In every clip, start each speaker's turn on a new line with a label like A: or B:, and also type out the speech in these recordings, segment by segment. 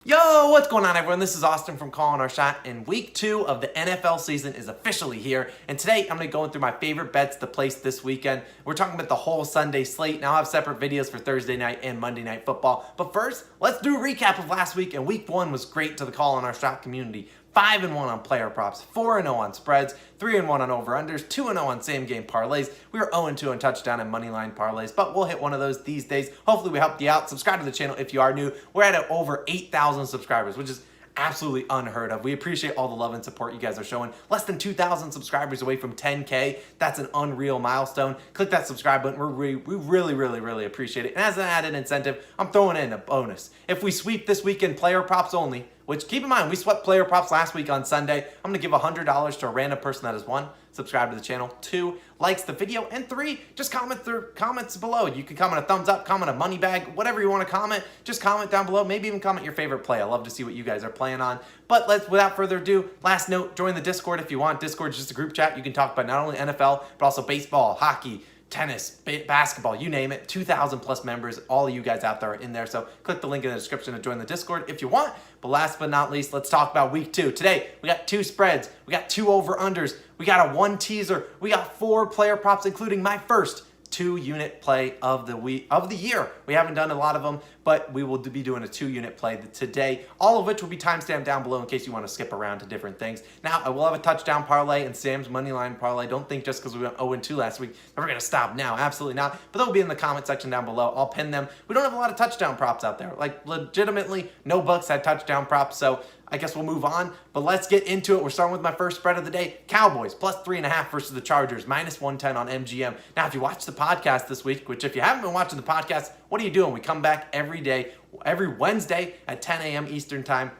A: Yo, what's going on, everyone? This is Austin from Calling Our Shot, and week 2 of the NFL season is officially here. And today, I'm going to be going through my favorite bets to place this weekend. We're talking about the whole Sunday slate. Now, I'll have separate videos for Thursday night and Monday night football. But first, let's do a recap of last week. And week 1 was great to the Calling Our Shot community. 5-1 on player props, 4-0 on spreads, 3-1 on over-unders, 2-0 on same-game parlays. We were 0-2 on touchdown and moneyline parlays, but we'll hit one of those these days. Hopefully we helped you out. Subscribe to the channel if you are new. We're at over 8,000 subscribers, which is absolutely unheard of. We appreciate all the love and support you guys are showing. Less than 2,000 subscribers away from 10K. That's an unreal milestone. Click that subscribe button. We really appreciate it. And as an added incentive, I'm throwing in a bonus. If we sweep this weekend player props only, which keep in mind, we swept player props last week on Sunday, I'm going to give $100 to a random person that is 1, subscribe to the channel, 2, likes the video, and 3, just comments below. You can comment a thumbs up, comment a money bag, whatever you want to comment. Just comment down below. Maybe even comment your favorite play. I love to see what you guys are playing on. But without further ado, last note, join the Discord if you want. Discord is just a group chat. You can talk about not only NFL, but also baseball, hockey, tennis, basketball, you name it. 2,000 plus members. All of you guys out there are in there. So click the link in the description to join the Discord if you want. But last but not least, let's talk about week 2. Today, we got 2 spreads. We got 2 over-unders. We got a 1 teaser. We got 4 player props, including my first 2-unit play of the year. We haven't done a lot of them, but we will be doing a 2-unit play today, all of which will be timestamped down below in case you want to skip around to different things. Now, I will have a touchdown parlay and Sam's moneyline parlay. Don't think just because we went 0-2 last week that we're going to stop now. Absolutely not. But they'll be in the comment section down below. I'll pin them. We don't have a lot of touchdown props out there. Like, legitimately, no books had touchdown props, so I guess we'll move on, but let's get into it. We're starting with my first spread of the day. Cowboys, plus 3.5 versus the Chargers, minus 110 on MGM. Now, if you watched the podcast this week, which if you haven't been watching the podcast, what are you doing? We come back every day, every Wednesday at 10 a.m. Eastern time.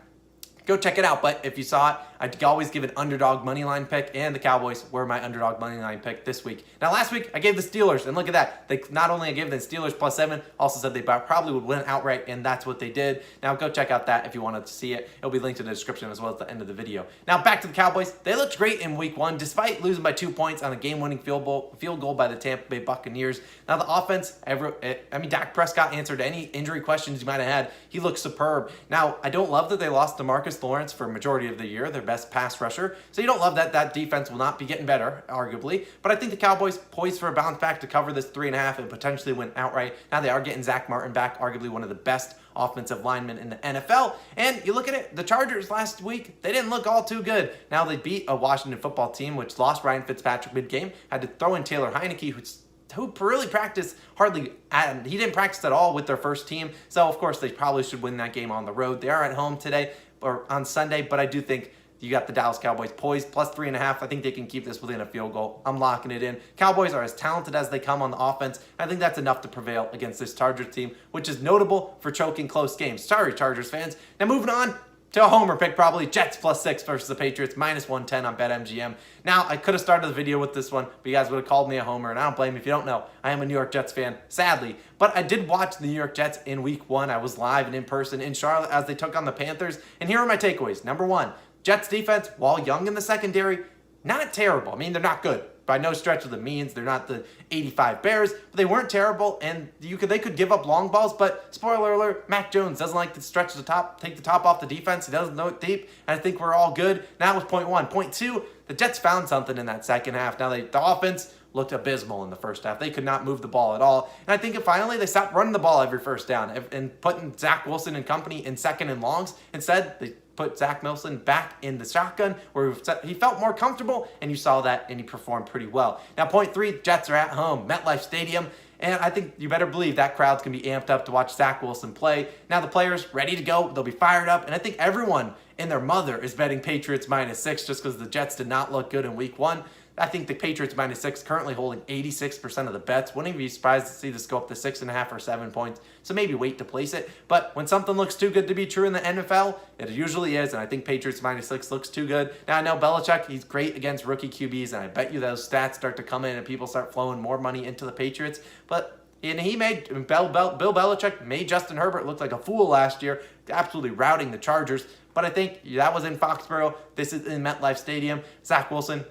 A: Go check it out. But if you saw it, I'd always give an underdog money line pick, and the Cowboys were my underdog money line pick this week. Now, last week, I gave the Steelers, and look at that. They not only gave the Steelers plus 7, also said they probably would win outright, and that's what they did. Now, go check out that if you wanted to see it. It'll be linked in the description as well as the end of the video. Now, back to the Cowboys. They looked great in week 1, despite losing by 2 points on a game-winning field goal by the Tampa Bay Buccaneers. Now, the offense, Dak Prescott answered any injury questions you might have had. He looked superb. Now, I don't love that they lost DeMarcus Lawrence for a majority of the year, their best pass rusher. So you don't love that that defense will not be getting better, arguably. But I think the Cowboys poised for a bounce back to cover this 3.5 and potentially win outright. Now they are getting Zach Martin back, arguably one of the best offensive linemen in the NFL. And you look at it, the Chargers last week, they didn't look all too good. Now they beat a Washington football team, which lost Ryan Fitzpatrick mid-game, had to throw in Taylor Heineke, who really practiced he didn't practice at all with their first team. So, of course, they probably should win that game on the road. They are at home today, or on Sunday, but I do think you got the Dallas Cowboys poised, plus 3.5. I think they can keep this within a field goal. I'm locking it in. Cowboys are as talented as they come on the offense. I think that's enough to prevail against this Chargers team, which is notable for choking close games. Sorry, Chargers fans. Now moving on to a homer pick, probably. Jets plus 6 versus the Patriots, minus 110 on BetMGM. Now, I could have started the video with this one, but you guys would have called me a homer, and I don't blame you if you don't know. I am a New York Jets fan, sadly. But I did watch the New York Jets in week 1. I was live and in person in Charlotte as they took on the Panthers. And here are my takeaways. Number 1, Jets defense, while young in the secondary, not terrible. I mean, they're not good. By no stretch of the means. They're not the 85 Bears, but they weren't terrible, and they could give up long balls, but spoiler alert, Mac Jones doesn't like to stretch the top, take the top off the defense. He doesn't know it deep, and I think we're all good. Now was point 1. Point 2, the Jets found something in that second half. Now the offense looked abysmal in the first half. They could not move the ball at all. And I think finally they stopped running the ball every first down and putting Zach Wilson and company in second and longs. Instead, they put Zach Wilson back in the shotgun where he felt more comfortable, and you saw that, and he performed pretty well. Now, point 3, Jets are at home, MetLife Stadium, and I think you better believe that crowd's going to be amped up to watch Zach Wilson play. Now the players ready to go. They'll be fired up, and I think everyone and their mother is betting Patriots minus 6 just because the Jets did not look good in week 1. I think the Patriots minus 6 currently holding 86% of the bets. Wouldn't even be surprised to see this go up to 6.5 or 7 points. So maybe wait to place it. But when something looks too good to be true in the NFL, it usually is. And I think Patriots minus 6 looks too good. Now I know Belichick, he's great against rookie QBs. And I bet you those stats start to come in and people start flowing more money into the Patriots. But Bill Belichick made Justin Herbert look like a fool last year, absolutely routing the Chargers. But I think that was in Foxborough. This is in MetLife Stadium. Zach Wilson,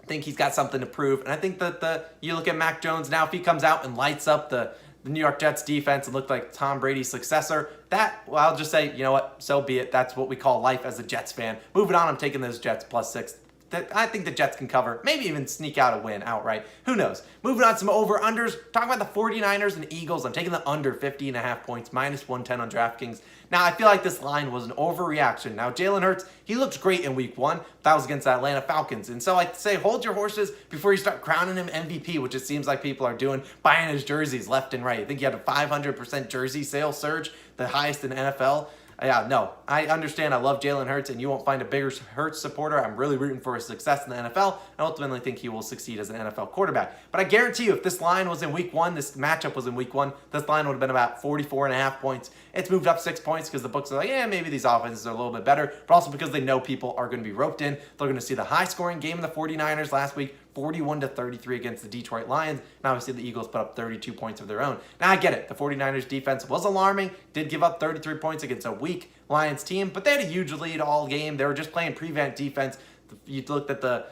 A: I think he's got something to prove. And I think that you look at Mac Jones now, if he comes out and lights up the the New York Jets defense and looked like Tom Brady's successor. Well, I'll just say, you know what, so be it. That's what we call life as a Jets fan. Moving on, I'm taking those Jets +6. I think the Jets can cover, maybe even sneak out a win outright. Who knows? Moving on, some over-unders. Talking about the 49ers and Eagles, I'm taking the under 50.5 points, -110 on DraftKings. Now, I feel like this line was an overreaction. Now, Jalen Hurts, he looked great in week 1. That was against the Atlanta Falcons. And so I say hold your horses before you start crowning him MVP, which it seems like people are doing, buying his jerseys left and right. I think he had a 500% jersey sales surge, the highest in the NFL. Yeah, no, I understand. I love Jalen Hurts, and you won't find a bigger Hurts supporter. I'm really rooting for his success in the NFL. I ultimately think he will succeed as an NFL quarterback. But I guarantee you, if this line was in week 1, this matchup was in week 1, this line would have been about 44.5 points. It's moved up 6 points because the books are like, yeah, maybe these offenses are a little bit better, but also because they know people are going to be roped in. They're going to see the high-scoring game of the 49ers last week, 41-33 against the Detroit Lions. And obviously the Eagles put up 32 points of their own. Now I get it. The 49ers defense was alarming, did give up 33 points against a weak Lions team, but they had a huge lead all game. They were just playing prevent defense. You looked at the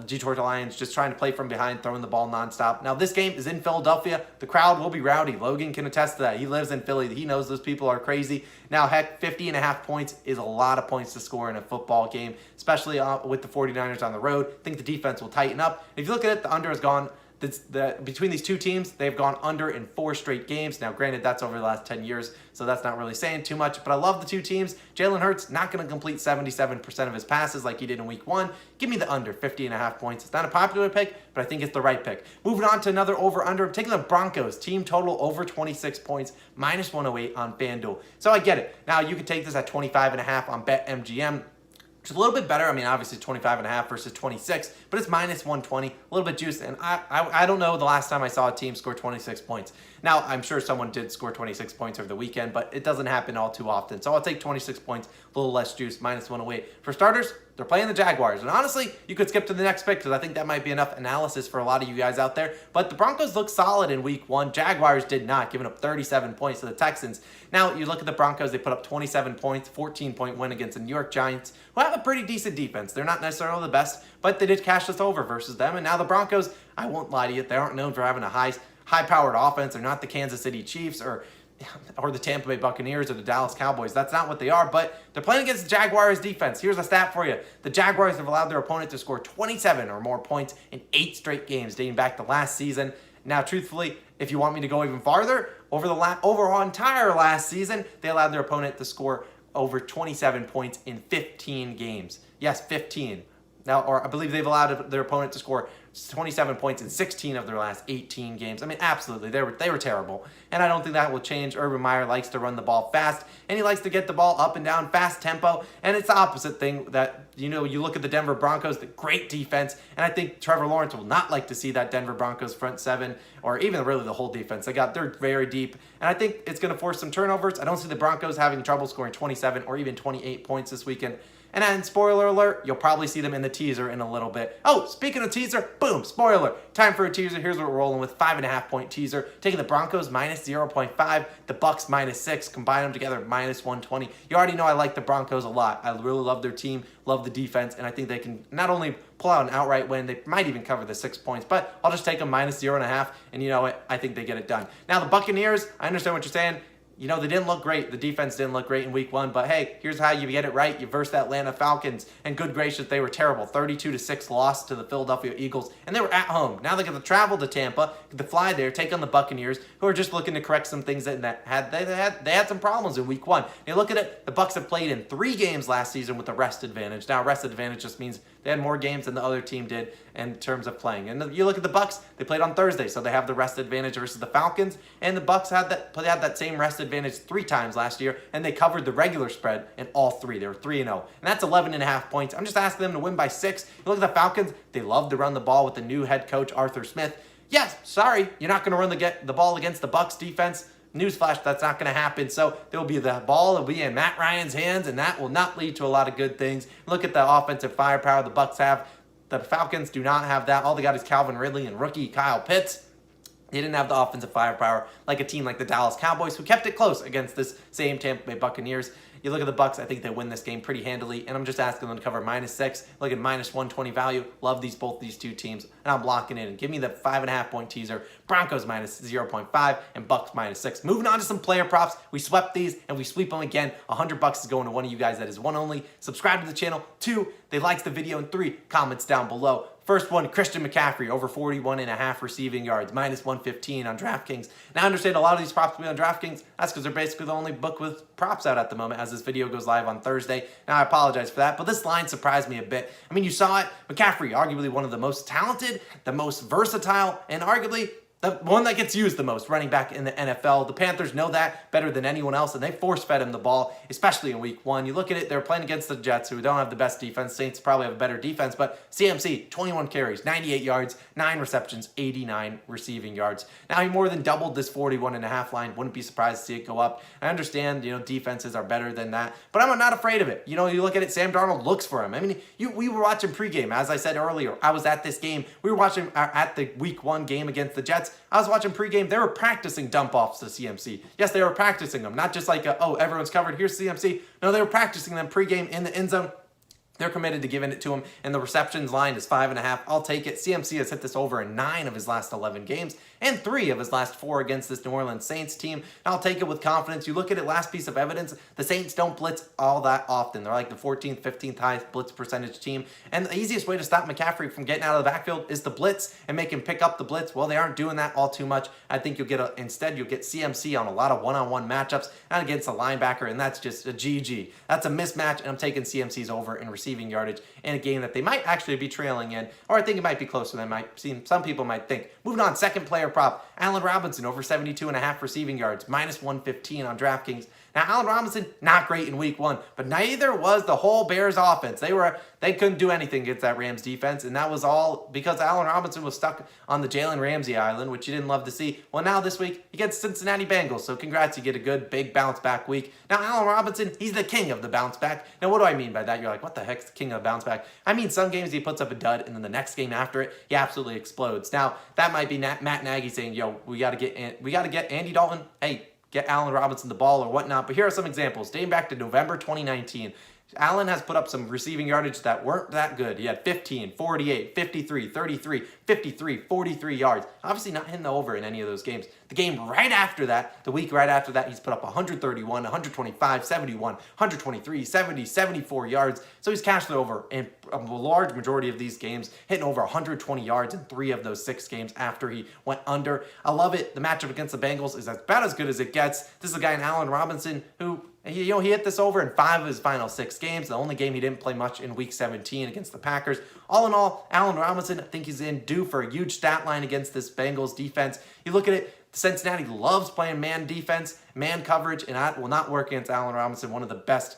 A: Detroit Lions just trying to play from behind, throwing the ball nonstop. Now this game is in Philadelphia. The crowd will be rowdy. Logan can attest to that. He lives in Philly. He knows those people are crazy. Now, heck, 50.5 points is a lot of points to score in a football game, especially with the 49ers on the road. I think the defense will tighten up. If you look at it, the under has gone. Between these two teams, they've gone under in 4 straight games. Now, granted, that's over the last 10 years, so that's not really saying too much, but I love the two teams. Jalen Hurts not going to complete 77% of his passes like he did in week 1. Give me the under, 50.5 points. It's not a popular pick, but I think it's the right pick. Moving on to another over-under. I'm taking the Broncos. Team total over 26 points, -108 on FanDuel. So I get it. Now, you can take this at 25.5 on BetMGM. It's a little bit better. I mean, obviously 25.5 versus 26, but it's -120, a little bit juiced. And I don't know the last time I saw a team score 26 points. Now, I'm sure someone did score 26 points over the weekend, but it doesn't happen all too often. So I'll take 26 points, a little less juice, -108. For starters, they're playing the Jaguars. And honestly, you could skip to the next pick because I think that might be enough analysis for a lot of you guys out there. But the Broncos looked solid in week 1. Jaguars did not, giving up 37 points to the Texans. Now, you look at the Broncos, they put up 27 points, 14-point win against the New York Giants, who have a pretty decent defense. They're not necessarily the best, but they did cash this over versus them. And now the Broncos, I won't lie to you, they aren't known for having a high-powered offense. They're not the Kansas City Chiefs or the Tampa Bay Buccaneers or the Dallas Cowboys. That's not what they are, but they're playing against the Jaguars defense. Here's a stat for you. The Jaguars have allowed their opponent to score 27 or more points in 8 straight games dating back to last season. Now, truthfully, if you want me to go even farther, over entire last season, they allowed their opponent to score over 27 points in 15 games. Yes, 15. Now, or I believe they've allowed their opponent to score 27 points in 16 of their last 18 games. I mean, absolutely, they were terrible. And I don't think that will change. Urban Meyer likes to run the ball fast, and he likes to get the ball up and down, fast tempo. And it's the opposite thing that, you look at the Denver Broncos, the great defense, and I think Trevor Lawrence will not like to see that Denver Broncos front seven, or even really the whole defense. They're very deep, and I think it's going to force some turnovers. I don't see the Broncos having trouble scoring 27 or even 28 points this weekend. And then, spoiler alert, you'll probably see them in the teaser in a little bit. Oh, speaking of teaser, boom, spoiler. Time for a teaser. Here's what we're rolling with. 5.5-point teaser. Taking the Broncos -0.5, the Bucks -6. Combine them together, -120. You already know I like the Broncos a lot. I really love their team, love the defense, and I think they can not only pull out an outright win, they might even cover the 6 points, but I'll just take them -0.5, and you know what? I think they get it done. Now, the Buccaneers, I understand what you're saying. They didn't look great. The defense didn't look great in week 1, but hey, here's how you get it right. You verse the Atlanta Falcons, and good gracious, they were terrible. 32-6 loss to the Philadelphia Eagles, and they were at home. Now they get to travel to Tampa, get to fly there, take on the Buccaneers, who are just looking to correct some things they had some problems in week 1. You look at it, the Bucs have played in 3 games last season with the rest advantage. Now, rest advantage just means they had more games than the other team did in terms of playing. And you look at the Bucs, they played on Thursday, so they have the rest advantage versus the Falcons, and the Bucs had that same rest advantage 3 times last year, and they covered the regular spread in all 3. They were 3-0, and that's 11.5 points. I'm just asking them to win by 6. You look at the Falcons, they love to run the ball with the new head coach, Arthur Smith. Yes, sorry, you're not going to run the ball against the Bucs defense. Newsflash, that's not going to happen. So there will be the ball will be in Matt Ryan's hands, and that will not lead to a lot of good things. Look at the offensive firepower the Bucs have. The Falcons do not have that. All they got is Calvin Ridley and rookie Kyle Pitts. They didn't have the offensive firepower like a team like the Dallas Cowboys, who kept it close against this same Tampa Bay Buccaneers. You look at the Bucs, I think they win this game pretty handily, and I'm just asking them to cover -6. Look at -120 value. Love both these two teams, and I'm locking in. Give me the 5.5 point teaser. Broncos -0.5 and Bucs -6. Moving on to some player props. We swept these and we sweep them again. $100 is going to one of you guys. That is one only. Subscribe to the channel. 2, they likes the video, and 3, comments down below. First one, Christian McCaffrey, over 41.5 receiving yards, -115 on DraftKings. Now, I understand a lot of these props will be on DraftKings. That's because they're basically the only book with props out at the moment as this video goes live on Thursday. Now, I apologize for that, but this line surprised me a bit. I mean, you saw it. McCaffrey, arguably one of the most talented, the most versatile, and arguably the one that gets used the most running back in the NFL. The Panthers know that better than anyone else, and they force-fed him the ball, especially in week 1. You look at it, they're playing against the Jets, who don't have the best defense. Saints probably have a better defense, but CMC, 21 carries, 98 yards, 9 receptions, 89 receiving yards. Now, he more than doubled this 41.5 line. Wouldn't be surprised to see it go up. I understand, defenses are better than that, but I'm not afraid of it. You look at it, Sam Darnold looks for him. I mean, we were watching pregame. As I said earlier, I was at this game. We were watching at the week 1 game against the Jets. I was watching pregame. They were practicing dump-offs to CMC. Yes, they were practicing them. Not just like, everyone's covered. Here's CMC. No, they were practicing them pregame in the end zone. They're committed to giving it to him, and the receptions line is 5.5. I'll take it. CMC has hit this over in 9 of his last 11 games and 3 of his last 4 against this New Orleans Saints team. And I'll take it with confidence. You look at it, last piece of evidence, the Saints don't blitz all that often. They're like the 14th, 15th highest blitz percentage team, and the easiest way to stop McCaffrey from getting out of the backfield is to blitz and make him pick up the blitz. Well, they aren't doing that all too much. I think you'll get CMC on a lot of one-on-one matchups and against a linebacker, and that's just a GG. That's a mismatch, and I'm taking CMC's over in receiving yardage in a game that they might actually be trailing in, or I think it might be closer than some people might think. Moving on, second player prop, Allen Robinson, over 72.5 receiving yards, -115 on DraftKings. Now, Allen Robinson, not great in week 1, but neither was the whole Bears offense. They couldn't do anything against that Rams defense, and that was all because Allen Robinson was stuck on the Jalen Ramsey island, which you didn't love to see. Well, now this week, he gets Cincinnati Bengals, so congrats, you get a good, big bounce-back week. Now, Allen Robinson, he's the king of the bounce-back. Now, what do I mean by that? You're like, what the heck's the king of the bounce-back? I mean, some games he puts up a dud, and then the next game after it, he absolutely explodes. Now, that might be Matt Nagy saying, we got to get Andy Dalton. Hey, get Allen Robinson the ball or whatnot. But here are some examples. Dating back to November 2019, Allen has put up some receiving yardage that weren't that good. He had 15, 48, 53, 33, 53, 43 yards. Obviously not hitting the over in any of those games. The game right after that, the week right after that, he's put up 131, 125, 71, 123, 70, 74 yards. So he's cashed it over in a large majority of these games, hitting over 120 yards in 3 of those 6 games after he went under. I love it. The matchup against the Bengals is about as good as it gets. This is a guy in Allen Robinson who he hit this over in 5 of his final 6 games. The only game he didn't play much in week 17 against the Packers. All in all, Allen Robinson, I think he's due for a huge stat line against this Bengals defense. You look at it, Cincinnati loves playing man defense, man coverage, and that will not work against Allen Robinson, one of the best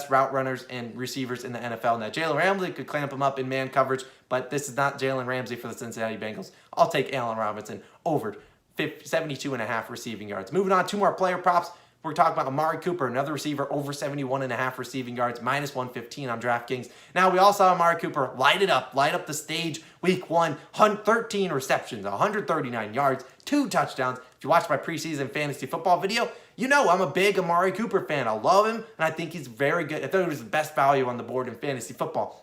A: route runners and receivers in the NFL. Now, Jalen Ramsey could clamp him up in man coverage, but this is not Jalen Ramsey for the Cincinnati Bengals. I'll take Allen Robinson over 72.5 receiving yards. Moving on, 2 more player props. We're talking about Amari Cooper, another receiver, over 71.5 receiving yards, -115 on DraftKings. Now, we all saw Amari Cooper light up the stage week 1, 13 receptions, 139 yards, 2 touchdowns. If you watched my preseason fantasy football video, you know I'm a big Amari Cooper fan. I love him, and I think he's very good. I thought he was the best value on the board in fantasy football.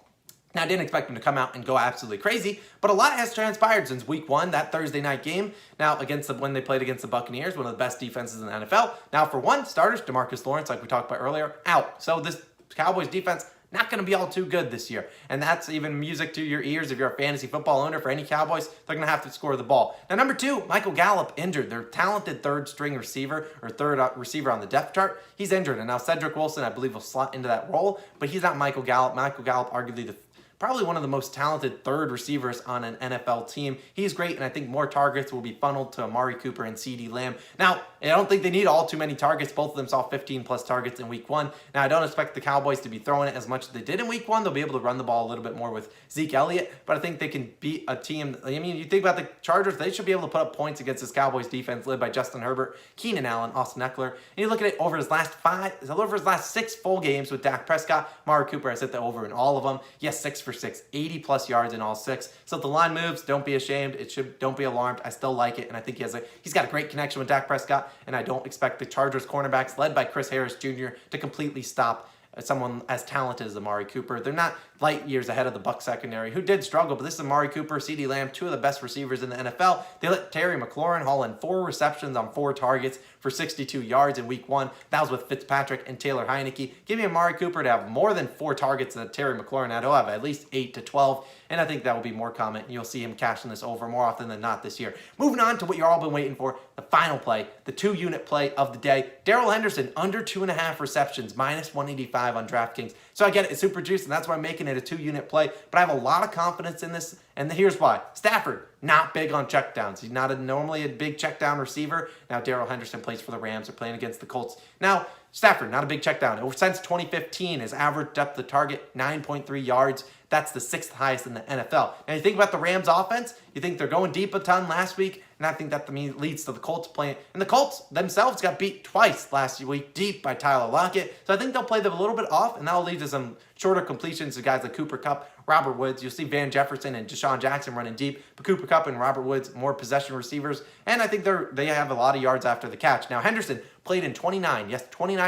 A: Now, I didn't expect him to come out and go absolutely crazy, but a lot has transpired since week 1, that Thursday night game. Now, when they played against the Buccaneers, one of the best defenses in the NFL. Now, for one, starters, DeMarcus Lawrence, like we talked about earlier, out. So this Cowboys defense, not going to be all too good this year. And that's even music to your ears if you're a fantasy football owner. For any Cowboys, they're going to have to score the ball. Now, number 2, Michael Gallup injured. Their talented third-string receiver, or third receiver on the depth chart, he's injured. And now Cedric Wilson, I believe, will slot into that role. But he's not Michael Gallup. Michael Gallup, arguably probably one of the most talented third receivers on an NFL team. He's great, and I think more targets will be funneled to Amari Cooper and CeeDee Lamb. Now, I don't think they need all too many targets. Both of them saw 15-plus targets in week 1. Now, I don't expect the Cowboys to be throwing it as much as they did in week 1. They'll be able to run the ball a little bit more with Zeke Elliott, but I think they can beat a team. I mean, you think about the Chargers, they should be able to put up points against this Cowboys defense led by Justin Herbert, Keenan Allen, Austin Eckler. And you look at it over his last 6 full games with Dak Prescott, Amari Cooper has hit the over in all of them. Yes, 6 for 6, 80 plus yards in all 6. So if the line moves, don't be ashamed. Don't be alarmed. I still like it, and I think he's got a great connection with Dak Prescott, and I don't expect the Chargers cornerbacks, led by Chris Harris Jr., to completely stop someone as talented as Amari Cooper. They're not light years ahead of the Bucs secondary, who did struggle, but this is Amari Cooper, CeeDee Lamb, two of the best receivers in the NFL. They let Terry McLaurin haul in 4 receptions on 4 targets for 62 yards in week 1. That was with Fitzpatrick and Taylor Heineke. Give me Amari Cooper to have more than 4 targets than Terry McLaurin had. He'll have at least 8 to 12, and I think that will be more common. You'll see him cashing this over more often than not this year. Moving on to what you've all been waiting for, the final play, the 2-unit play of the day. Darrell Henderson, under 2.5 receptions, minus 185 on DraftKings. So I get it, it's super juice, and that's why I'm making it a 2-unit play. But I have a lot of confidence in this, and here's why. Stafford, not big on checkdowns. He's not normally a big checkdown receiver. Now Darrell Henderson plays for the Rams. They're playing against the Colts. Now, Stafford, not a big checkdown. Since 2015, his average depth of target, 9.3 yards. That's the 6th highest in the NFL. Now, you think about the Rams offense, you think they're going deep a ton last week, and I think that leads to the Colts playing. And the Colts themselves got beat twice last week deep by Tyler Lockett. So I think they'll play them a little bit off, and that'll lead to some shorter completions to guys like Cooper Kupp, Robert Woods. You'll see Van Jefferson and Deshaun Jackson running deep, but Cooper Kupp and Robert Woods, more possession receivers. And I think they have a lot of yards after the catch. Now, Henderson played in 29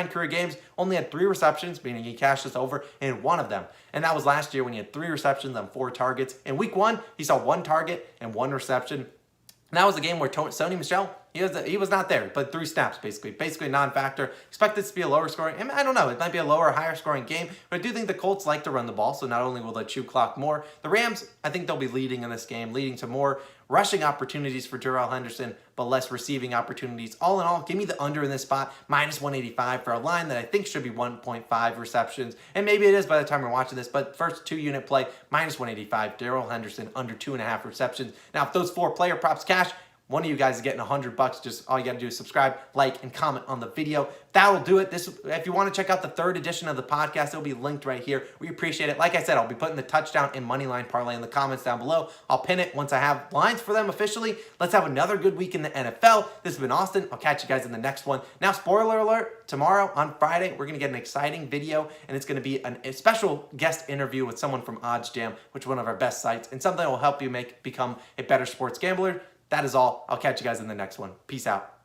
A: career games, only had 3 receptions, meaning he cashed this over in 1 of them. And that was last year when he had 3 receptions on 4 targets. In week 1, he saw 1 target and 1 reception. And that was a game where Sony Michel, he was not there, but 3 snaps basically non-factor. Expect this to be a lower scoring. I don't know, it might be a lower or higher scoring game, but I do think the Colts like to run the ball, so not only will they chew clock more, the Rams, I think they'll be leading in this game, leading to more rushing opportunities for Darrell Henderson, but less receiving opportunities. All in all, give me the under in this spot, minus 185 for a line that I think should be 1.5 receptions, and maybe it is by the time you're watching this, but first 2-unit play, minus 185, Darrell Henderson under 2.5 receptions. Now, if those 4 player props cash, one of you guys is getting $100. Just all you got to do is subscribe, like, and comment on the video. That will do it. If you want to check out the 3rd edition of the podcast, it'll be linked right here. We appreciate it. Like I said, I'll be putting the touchdown and money line parlay in the comments down below. I'll pin it once I have lines for them officially. Let's have another good week in the NFL. This has been Austin. I'll catch you guys in the next one. Now, spoiler alert, tomorrow on Friday, we're going to get an exciting video, and it's going to be a special guest interview with someone from OddsJam, which is one of our best sites, and something that will help you become a better sports gambler. That is all. I'll catch you guys in the next one. Peace out.